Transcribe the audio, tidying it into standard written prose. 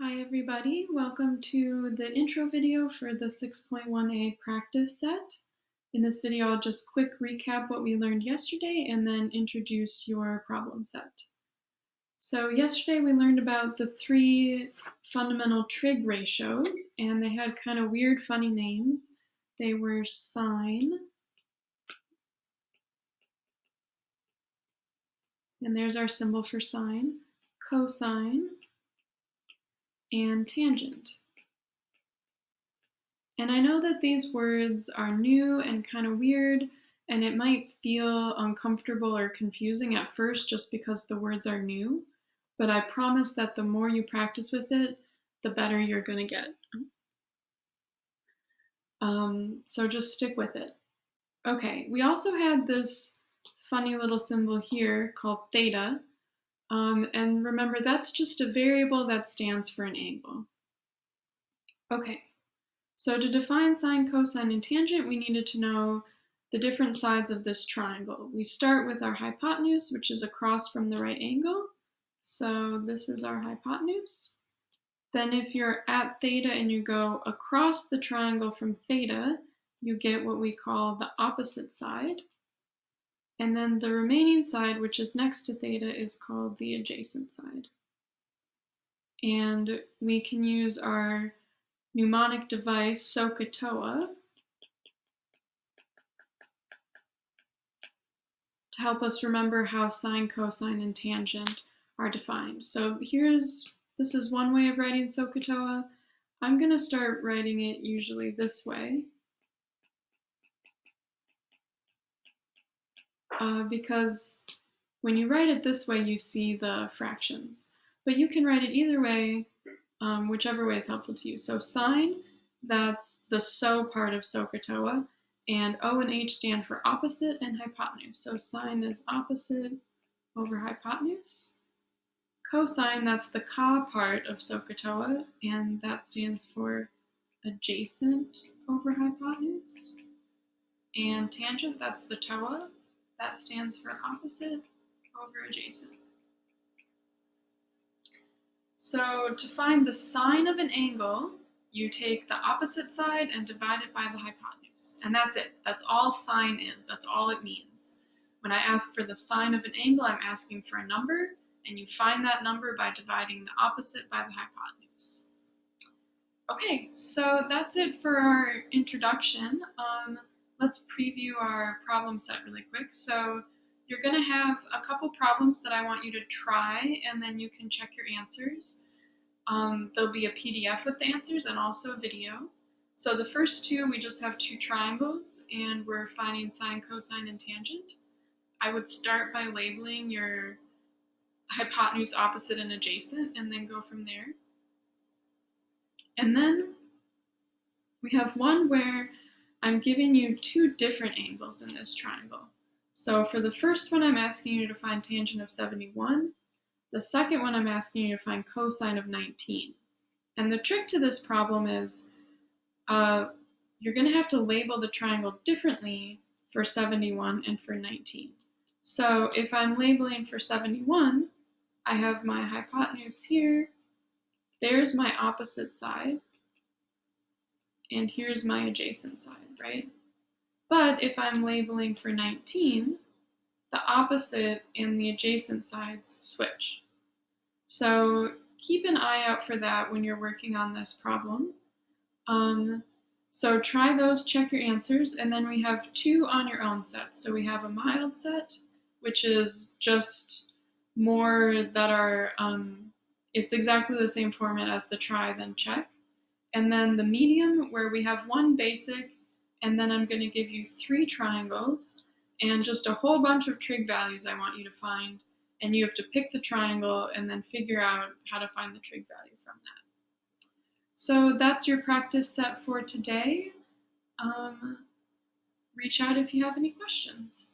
Hi everybody, welcome to the intro video for the 6.1a practice set. In this video I'll just quick recap what we learned yesterday and then introduce your problem set. So yesterday we learned about the three fundamental trig ratios, and they had kind of weird funny names. They were sine, and there's our symbol for sine, cosine, and tangent. And I know that these words are new and kind of weird, and it might feel uncomfortable or confusing at first just because the words are new, but I promise that the more you practice with it, the better you're going to get. So just stick with it. Okay, we also had this funny little symbol here called theta, and remember that's just a variable that stands for an angle. Okay. So to define sine, cosine, and tangent, we needed to know the different sides of this triangle. We start with our hypotenuse, which is across from the right angle. So this is our hypotenuse. Then if you're at theta and you go across the triangle from theta, you get what we call the opposite side. And then the remaining side, which is next to theta, is called the adjacent side. And we can use our mnemonic device, SOHCAHTOA, to help us remember how sine, cosine, and tangent are defined. So this is one way of writing SOHCAHTOA. I'm going to start writing it usually this way, because when you write it this way, you see the fractions. But you can write it either way, whichever way is helpful to you. So sine, that's the SO part of SOHCAHTOA, and O and H stand for opposite and hypotenuse. So sine is opposite over hypotenuse. Cosine, that's the ka part of SOHCAHTOA, and that stands for adjacent over hypotenuse. And tangent, that's the TOA, that stands for opposite over adjacent. So to find the sine of an angle, you take the opposite side and divide it by the hypotenuse. And that's it. That's all sine is. That's all it means. When I ask for the sine of an angle, I'm asking for a number, and you find that number by dividing the opposite by the hypotenuse. Okay, so that's it for our introduction. Let's preview our problem set really quick. So you're going to have a couple problems that I want you to try, and then you can check your answers. There'll be a PDF with the answers and also a video. So the first two, we just have two triangles, and we're finding sine, cosine, and tangent. I would start by labeling your hypotenuse, opposite, and adjacent, and then go from there. And then we have one where I'm giving you two different angles in this triangle. So for the first one, I'm asking you to find tangent of 71. The second one, I'm asking you to find cosine of 19. And the trick to this problem is you're going to have to label the triangle differently for 71 and for 19. So if I'm labeling for 71, I have my hypotenuse here, there's my opposite side, and here's my adjacent side, right? But if I'm labeling for 19, the opposite and the adjacent sides switch. So keep an eye out for that when you're working on this problem. So try those, check your answers, and then we have two on your own sets. So we have a mild set, which is just more that are, it's exactly the same format as the try, then check. And then the medium, where we have one basic, and then I'm going to give you three triangles and just a whole bunch of trig values I want you to find. And you have to pick the triangle and then figure out how to find the trig value from that. So that's your practice set for today. Reach out if you have any questions.